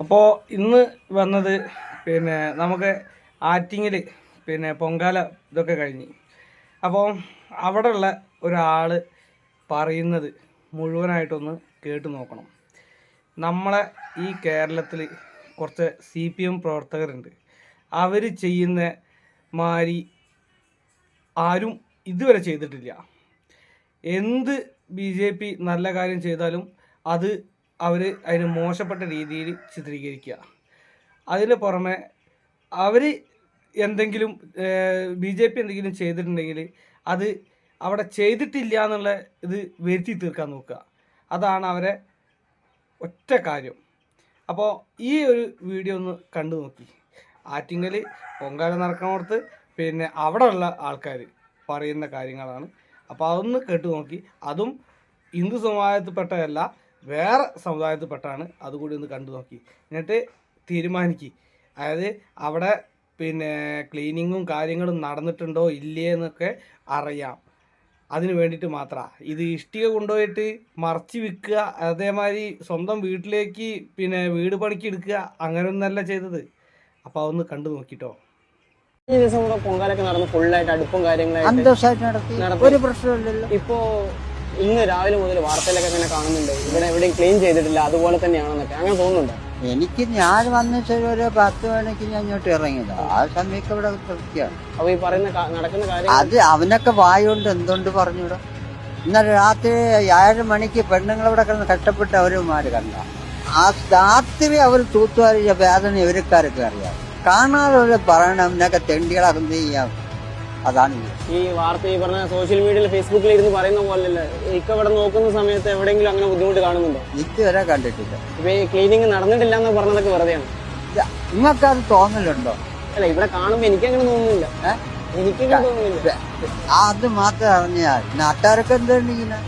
അപ്പോൾ ഇന്ന് വന്നത് നമുക്ക് ആറ്റിങ്ങിൽ പൊങ്കാല ഇതൊക്കെ കഴിഞ്ഞ് അപ്പോൾ അവിടെയുള്ള ഒരാൾ പറയുന്നത് മുഴുവനായിട്ടൊന്ന് കേട്ട് നോക്കണം. നമ്മളെ ഈ കേരളത്തിൽ കുറച്ച് CPM പ്രവർത്തകരുണ്ട്. അവർ ചെയ്യുന്ന മാതിരി ആരും ഇതുവരെ ചെയ്തിട്ടില്ല. എന്ത് BJP നല്ല കാര്യം ചെയ്താലും അത് അവർ അതിന് മോശപ്പെട്ട രീതിയിൽ ചിത്രീകരിക്കുക. അതിന് പുറമെ അവർ എന്തെങ്കിലും BJP എന്തെങ്കിലും ചെയ്തിട്ടുണ്ടെങ്കിൽ അത് അവിടെ ചെയ്തിട്ടില്ല എന്നുള്ള ഇത് വരുത്തി തീർക്കാൻ നോക്കുക. അതാണ് അവരെ ഒറ്റ കാര്യം. അപ്പോൾ ഈ ഒരു വീഡിയോ ഒന്ന് കണ്ടു നോക്കി. ആറ്റിങ്ങൽ പൊങ്കാല നടക്കണോടത്ത് അവിടെയുള്ള ആൾക്കാർ പറയുന്ന കാര്യങ്ങളാണ്. അപ്പോൾ അതൊന്ന് കേട്ടു നോക്കി. അതും ഹിന്ദു സമുദായത്തിൽപ്പെട്ടതല്ല, വേറെ സമുദായത്തിൽപ്പെട്ടാണ്. അതുകൂടി ഒന്ന് കണ്ടു നോക്കി, എന്നിട്ട് തീരുമാനിക്കുക. അതായത് അവിടെ ക്ലീനിങ്ങും കാര്യങ്ങളും നടന്നിട്ടുണ്ടോ ഇല്ലേ എന്നൊക്കെ അറിയാം. അതിന് വേണ്ടിയിട്ട് മാത്രമാണ് ഇത് ഇഷ്ടിക കൊണ്ടുപോയിട്ട് മറച്ച് വിൽക്കുക, അതേമാതിരി സ്വന്തം വീട്ടിലേക്ക് വീട് പണിക്ക് എടുക്കുക, അങ്ങനെയൊന്നല്ല ചെയ്തത്. അപ്പോൾ അതൊന്ന് കണ്ടു നോക്കിട്ടോ. ഈ ദിവസം കൂടെ പൊങ്കാലൊക്കെ നടന്ന് ഫുള്ളായിട്ട് അടുപ്പും കാര്യങ്ങളായിട്ട് ഒരു പ്രശ്നമില്ലല്ലോ. ഇപ്പോ ഇന്ന് രാവിലെ മുതൽ വാർത്തയിലൊക്കെ അങ്ങനെ കാണുന്നുണ്ട്, ഇവിടെ എവിടെയും ക്ലീൻ ചെയ്തിട്ടില്ല, അതുപോലെ തന്നെയാണെന്നൊക്കെ. അങ്ങനെ തോന്നുന്നുണ്ടോ? ഞാൻ വന്നിട്ട് ഒരു 10 മണിക്ക് ഞാൻ ഇങ്ങോട്ട് ഇറങ്ങിയത്. ആ സമയത്ത് ഇവിടെ വൃത്തിയാണ്. അപ്പൊ ഈ പറയുന്ന നടക്കുന്ന കാര്യം അത് അവനൊക്കെ വായുകൊണ്ട് എന്തുകൊണ്ട് പറഞ്ഞൂടാ? ഇന്നലെ രാത്രി 7 മണിക്ക് പെണ്ണുങ്ങളിവിടെ കിടന്ന് കഷ്ടപ്പെട്ട് അവരുമാര് കണ്ട ആ രാത്രി അവർ തൂത്തുവാരിയ വേദന ഇവർക്കാരൊക്കെ അറിയാം. കാണാതെ പറയണം അവനൊക്കെ തെണ്ടികളാക്കുന്നത് ചെയ്യാം. അതാണ് ഈ വാർത്ത ഈ പറഞ്ഞ സോഷ്യൽ മീഡിയയിൽ ഫേസ്ബുക്കിൽ ഇരുന്ന് പറയുന്ന പോലെയല്ല. ഇപ്പൊ ഇവിടെ നോക്കുന്ന സമയത്ത് എവിടെയെങ്കിലും അങ്ങനെ ബുദ്ധിമുട്ട് കാണുന്നുണ്ടോ? ഇതുവരെ കണ്ടിട്ടില്ല. ഇപ്പൊ ഈ ക്ലീനിങ് നടന്നിട്ടില്ല എന്ന് പറഞ്ഞതൊക്കെ വെറുതെയാണ്. നിങ്ങൾക്ക് അത് തോന്നലുണ്ടോ? അല്ല, ഇവിടെ കാണുമ്പോ എനിക്കങ്ങനെ തോന്നുന്നില്ല. എനിക്കങ്ങനെ തോന്നുന്നില്ല. അത് മാത്രം അറിഞ്ഞാൽ നാട്ടുകാരൊക്കെ എന്തുണ്ടെങ്കിലും